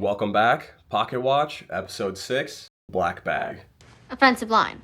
Welcome back. Pocket Watch, episode 6, Black Bag. Offensive line.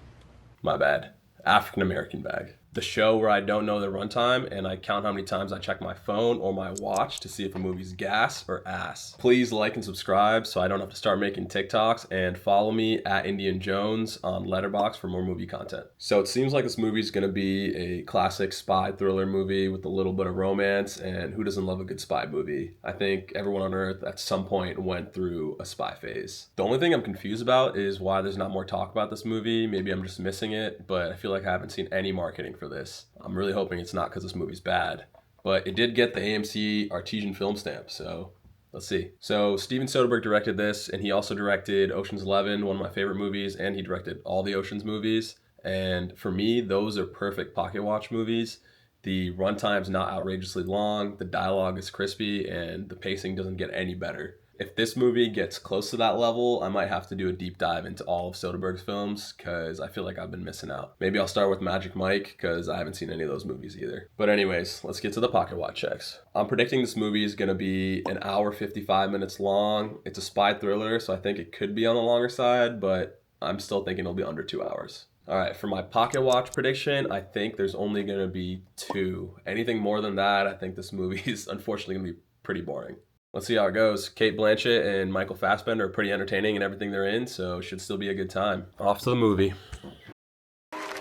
My bad. African American bag. The show where I don't know the runtime and I count how many times I check my phone or my watch to see if a movie's gas or ass. Please like and subscribe so I don't have to start making TikToks, and follow me at Indian Jones on Letterboxd for more movie content. So it seems like this movie's gonna be a classic spy thriller movie with a little bit of romance, and who doesn't love a good spy movie? I think everyone on earth at some point went through a spy phase. The only thing I'm confused about is why there's not more talk about this movie. Maybe I'm just missing it, but I feel like I haven't seen any marketing for this. I'm really hoping it's not because this movie's bad, but it did get the AMC Artesian film stamp, so let's see. So Steven Soderbergh directed this, and he also directed Ocean's 11, one of my favorite movies, and he directed all the Ocean's movies. And for me, those are perfect pocket watch movies. The runtime's not outrageously long, the dialogue is crispy, and the pacing doesn't get any better. If this movie gets close to that level, I might have to do a deep dive into all of Soderbergh's films because I feel like I've been missing out. Maybe I'll start with Magic Mike because I haven't seen any of those movies either. But anyways, let's get to the pocket watch checks. I'm predicting this movie is going to be an hour 55 minutes long. It's a spy thriller, so I think it could be on the longer side, but I'm still thinking it'll be under 2 hours. All right, for my pocket watch prediction, I think there's only going to be 2. Anything more than that, I think this movie is unfortunately going to be pretty boring. Let's see how it goes. Cate Blanchett and Michael Fassbender are pretty entertaining in everything they're in, so it should still be a good time. Off to the movie.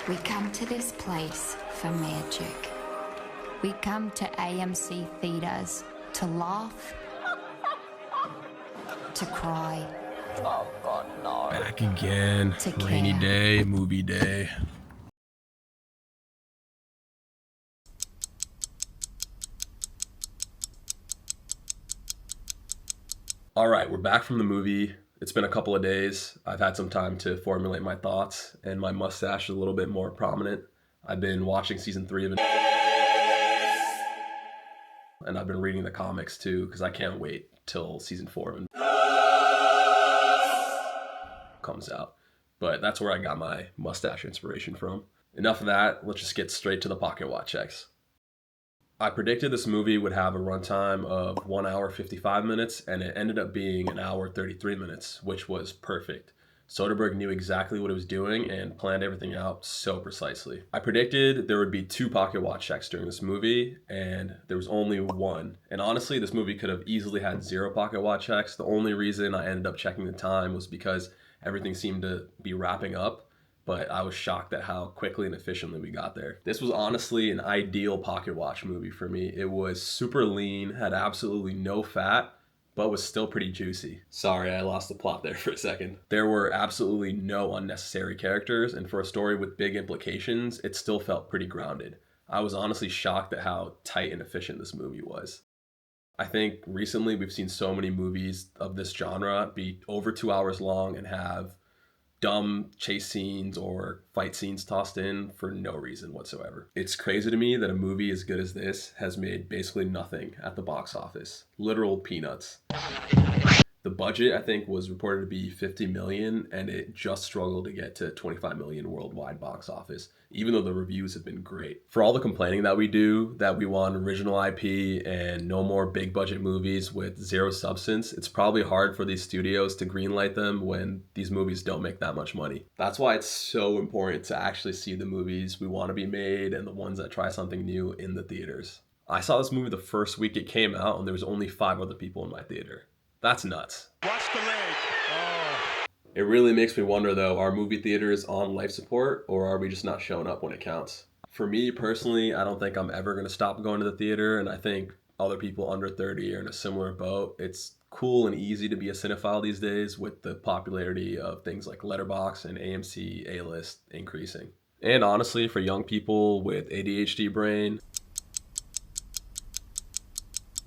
We come to this place for magic. We come to AMC theaters to laugh, to cry. Oh God, no. Back again. To Rainy care. day, movie day. All right, we're back from the movie. It's been a couple of days. I've had some time to formulate my thoughts, and my mustache is a little bit more prominent. I've been watching season 3 of it, and I've been reading the comics too, because I can't wait till season 4 of it comes out. But that's where I got my mustache inspiration from. Enough of that, let's just get straight to the pocket watch checks. I predicted this movie would have a runtime of 1 hour 55 minutes, and it ended up being an hour 33 minutes, which was perfect. Soderbergh knew exactly what he was doing and planned everything out so precisely. I predicted there would be 2 pocket watch checks during this movie, and there was only 1. And honestly, this movie could have easily had 0 pocket watch checks. The only reason I ended up checking the time was because everything seemed to be wrapping up, but I was shocked at how quickly and efficiently we got there. This was honestly an ideal pocket watch movie for me. It was super lean, had absolutely no fat, but was still pretty juicy. Sorry, I lost the plot there for a second. There were absolutely no unnecessary characters, and for a story with big implications, it still felt pretty grounded. I was honestly shocked at how tight and efficient this movie was. I think recently we've seen so many movies of this genre be over 2 hours long and have dumb chase scenes or fight scenes tossed in for no reason whatsoever. It's crazy to me that a movie as good as this has made basically nothing at the box office. Literal peanuts. The budget, I think, was reported to be 50 million, and it just struggled to get to 25 million worldwide box office, even though the reviews have been great. For all the complaining that we do, that we want original IP and no more big budget movies with 0 substance, it's probably hard for these studios to greenlight them when these movies don't make that much money. That's why it's so important to actually see the movies we want to be made and the ones that try something new in the theaters. I saw this movie the first week it came out, and there was only 5 other people in my theater. That's nuts. Watch the leg. Oh. It really makes me wonder though, are movie theaters on life support, or are we just not showing up when it counts? For me personally, I don't think I'm ever going to stop going to the theater, and I think other people under 30 are in a similar boat. It's cool and easy to be a cinephile these days with the popularity of things like Letterboxd and AMC A-list increasing. And honestly, for young people with ADHD brain,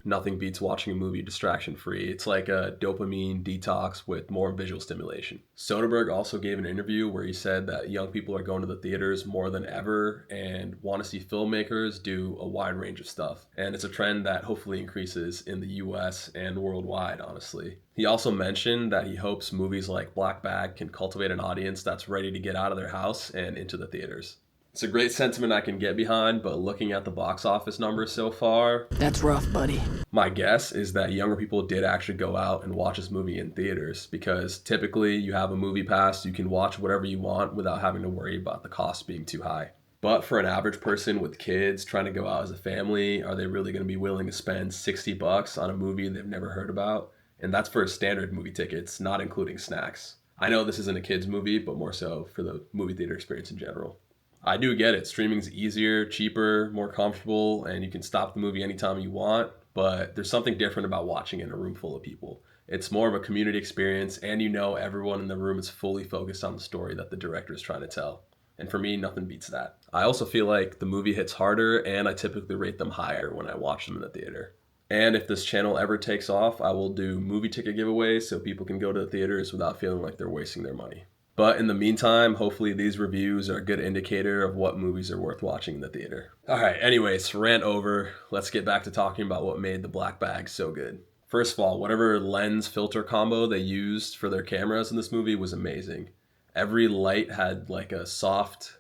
nothing beats watching a movie distraction-free. It's like a dopamine detox with more visual stimulation. Soderbergh also gave an interview where he said that young people are going to the theaters more than ever and want to see filmmakers do a wide range of stuff. And it's a trend that hopefully increases in the US and worldwide, honestly. He also mentioned that he hopes movies like Black Bag can cultivate an audience that's ready to get out of their house and into the theaters. It's a great sentiment I can get behind, but looking at the box office numbers so far, That's rough, buddy. my guess is that younger people did actually go out and watch this movie in theaters, because typically you have a movie pass, you can watch whatever you want without having to worry about the cost being too high. But for an average person with kids trying to go out as a family, are they really going to be willing to spend $60 on a movie they've never heard about? And that's for standard movie tickets, not including snacks. I know this isn't a kids movie, but more so for the movie theater experience in general. I do get it. Streaming's easier, cheaper, more comfortable, and you can stop the movie anytime you want, but there's something different about watching in a room full of people. It's more of a community experience, and you know everyone in the room is fully focused on the story that the director is trying to tell. And for me, nothing beats that. I also feel like the movie hits harder, and I typically rate them higher when I watch them in the theater. And if this channel ever takes off, I will do movie ticket giveaways so people can go to the theaters without feeling like they're wasting their money. But in the meantime, hopefully these reviews are a good indicator of what movies are worth watching in the theater. All right, anyways, rant over. Let's get back to talking about what made the black bag so good. First of all, whatever lens filter combo they used for their cameras in this movie was amazing. Every light had like a soft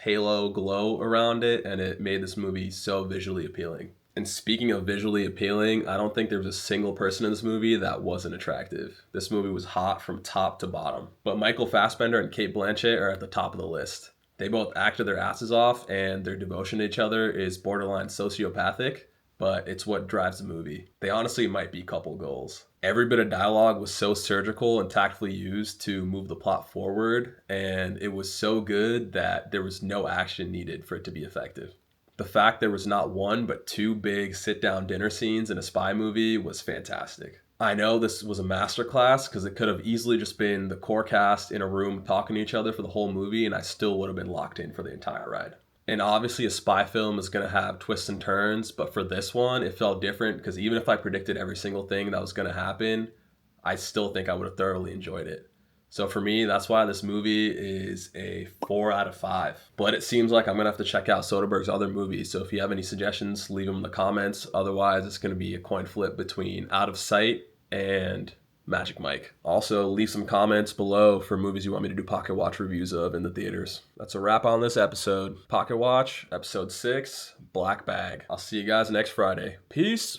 halo glow around it, and it made this movie so visually appealing. And speaking of visually appealing, I don't think there was a single person in this movie that wasn't attractive. This movie was hot from top to bottom. But Michael Fassbender and Cate Blanchett are at the top of the list. They both acted their asses off, and their devotion to each other is borderline sociopathic, but it's what drives the movie. They honestly might be couple goals. Every bit of dialogue was so surgical and tactfully used to move the plot forward, and it was so good that there was no action needed for it to be effective. The fact there was not one but two big sit-down dinner scenes in a spy movie was fantastic. I know this was a masterclass because it could have easily just been the core cast in a room talking to each other for the whole movie, and I still would have been locked in for the entire ride. And obviously a spy film is going to have twists and turns, but for this one, it felt different because even if I predicted every single thing that was going to happen, I still think I would have thoroughly enjoyed it. So for me, that's why this movie is a 4 out of 5. But it seems like I'm going to have to check out Soderbergh's other movies. So if you have any suggestions, leave them in the comments. Otherwise, it's going to be a coin flip between Out of Sight and Magic Mike. Also, leave some comments below for movies you want me to do Pocket Watch reviews of in the theaters. That's a wrap on this episode. Pocket Watch, episode 6, Black Bag. I'll see you guys next Friday. Peace.